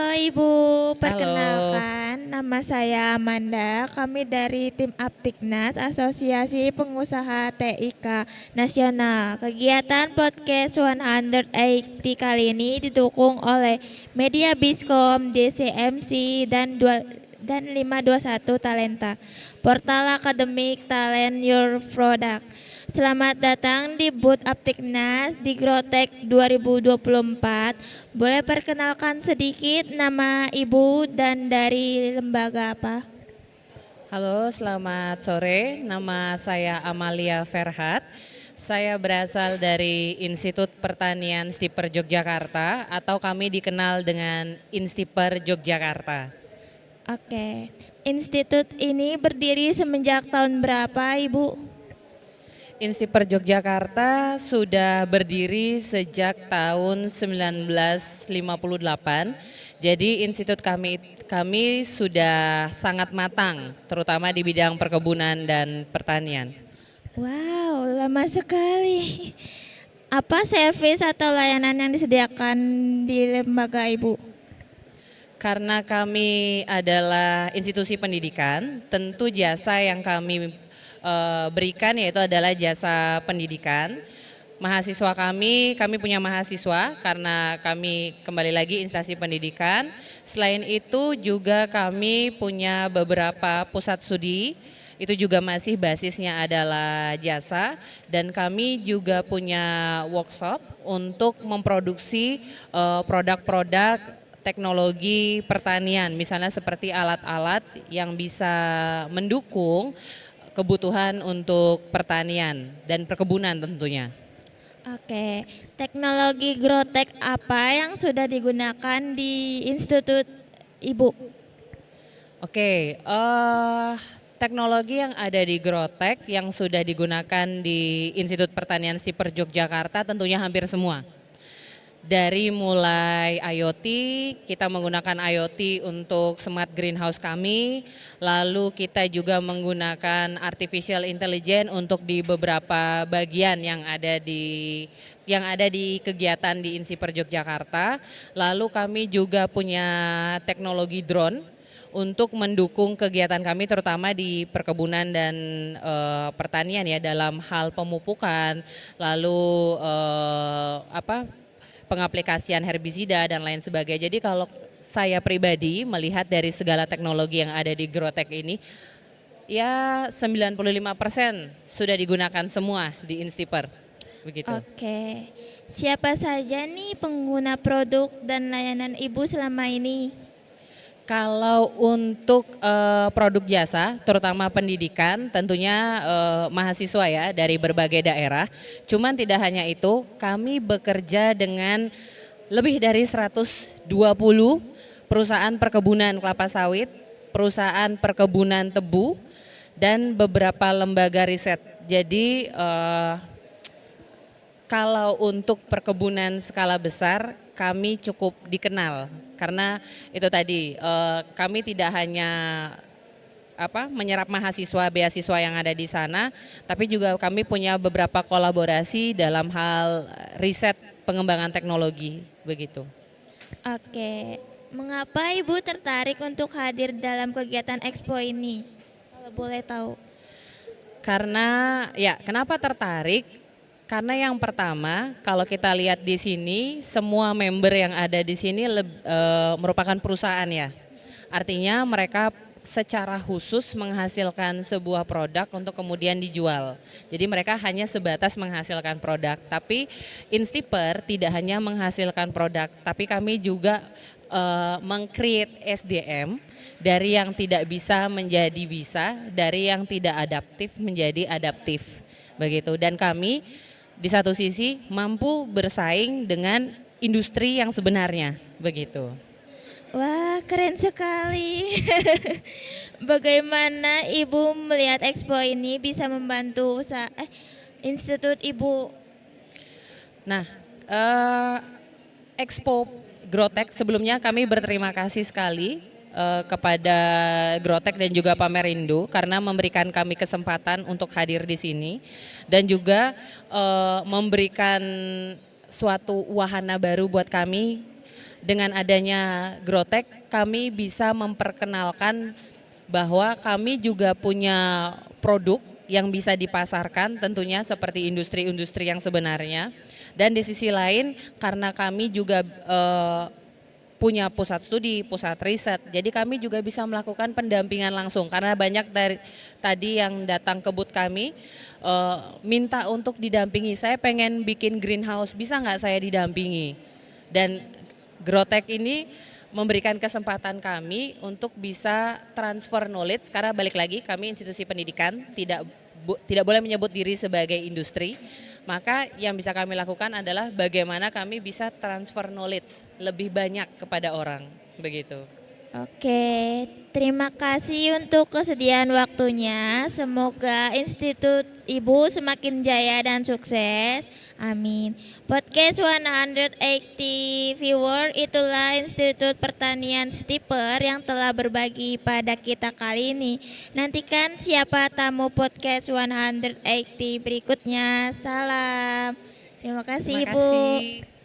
Halo Ibu, Halo, perkenalkan nama saya Amanda. Kami dari tim Aptiknas, Asosiasi Pengusaha TIK Nasional. Kegiatan podcast 180 kali ini didukung oleh Media Biskom, DCMC, dan 521 Talenta. Portal akademik Talent Your Product. Selamat datang di booth Aptiknas di Grotek 2024. Boleh perkenalkan sedikit nama Ibu dan dari lembaga apa? halo, selamat sore. Nama saya Amalia Ferhat. Saya berasal dari Institut Pertanian Stiper Yogyakarta atau kami dikenal dengan Instiper Yogyakarta. Oke. Institut ini berdiri semenjak tahun berapa, Ibu? Instiper Yogyakarta sudah berdiri sejak tahun 1958. Jadi institut kami sudah sangat matang, terutama di bidang perkebunan dan pertanian. Wow, lama sekali. Apa servis atau layanan yang disediakan di lembaga Ibu? Karena kami adalah institusi pendidikan, tentu jasa yang kami berikan yaitu adalah jasa pendidikan. Mahasiswa kami punya mahasiswa karena kami kembali lagi instansi pendidikan. Selain itu juga kami punya beberapa pusat studi, itu juga masih basisnya adalah jasa, dan kami juga punya workshop untuk memproduksi produk-produk teknologi pertanian, misalnya seperti alat-alat yang bisa mendukung kebutuhan untuk pertanian dan perkebunan tentunya. Oke, teknologi Grotek apa yang sudah digunakan di Institut Ibu? Oke, teknologi yang ada di Grotek yang sudah digunakan di Institut Pertanian Stiper Yogyakarta tentunya hampir semua. Dari mulai IoT, kita menggunakan IoT untuk smart greenhouse kami, lalu kita juga menggunakan artificial intelligence untuk di beberapa bagian yang ada di kegiatan di Insiper Yogyakarta. Lalu kami juga punya teknologi drone untuk mendukung kegiatan kami terutama di perkebunan dan pertanian ya, dalam hal pemupukan, lalu pengaplikasian herbisida dan lain sebagainya. Jadi kalau saya pribadi melihat dari segala teknologi yang ada di Grotek ini, ya 95% sudah digunakan semua di Instiper. Begitu. Oke, siapa saja nih pengguna produk dan layanan Ibu selama ini? Kalau untuk produk jasa, terutama pendidikan, tentunya mahasiswa ya dari berbagai daerah. Cuman tidak hanya itu, kami bekerja dengan lebih dari 120 perusahaan perkebunan kelapa sawit, perusahaan perkebunan tebu, dan beberapa lembaga riset. Jadi kalau untuk perkebunan skala besar, kami cukup dikenal karena itu tadi kami tidak hanya menyerap mahasiswa beasiswa yang ada di sana, tapi juga kami punya beberapa kolaborasi dalam hal riset pengembangan teknologi begitu. Oke, mengapa Ibu tertarik untuk hadir dalam kegiatan Expo ini? Kalau boleh tahu. Karena ya kenapa tertarik? Karena yang pertama, kalau kita lihat di sini, semua member yang ada di sini merupakan perusahaan ya. Artinya mereka secara khusus menghasilkan sebuah produk untuk kemudian dijual. Jadi mereka hanya sebatas menghasilkan produk. Tapi Instiper tidak hanya menghasilkan produk, tapi kami juga meng-create SDM dari yang tidak bisa menjadi bisa, dari yang tidak adaptif menjadi adaptif. Begitu. Dan kami di satu sisi mampu bersaing dengan industri yang sebenarnya, begitu. Wah, keren sekali. Bagaimana Ibu melihat Expo ini bisa membantu Institut Ibu? Nah, Expo Grotek sebelumnya kami berterima kasih sekali kepada Grotek dan juga Pamerindo karena memberikan kami kesempatan untuk hadir di sini dan juga memberikan suatu wahana baru buat kami dengan adanya Growtech kami bisa memperkenalkan bahwa kami juga punya produk yang bisa dipasarkan tentunya seperti industri-industri yang sebenarnya. Dan di sisi lain karena kami juga punya pusat studi, pusat riset. Jadi kami juga bisa melakukan pendampingan langsung karena banyak dari tadi yang datang ke booth kami minta untuk didampingi. Saya pengen bikin greenhouse, bisa nggak saya didampingi? Dan Growtech ini memberikan kesempatan kami untuk bisa transfer knowledge karena balik lagi kami institusi pendidikan tidak boleh menyebut diri sebagai industri. Maka yang bisa kami lakukan adalah bagaimana kami bisa transfer knowledge lebih banyak kepada orang, begitu. Oke, terima kasih untuk kesediaan waktunya. Semoga Institut Ibu semakin jaya dan sukses. Amin. Podcast 180 viewer, itulah Institut Pertanian Stiper yang telah berbagi pada kita kali ini. Nantikan siapa tamu podcast 180 berikutnya. Salam. Terima kasih Terima Ibu. kasih.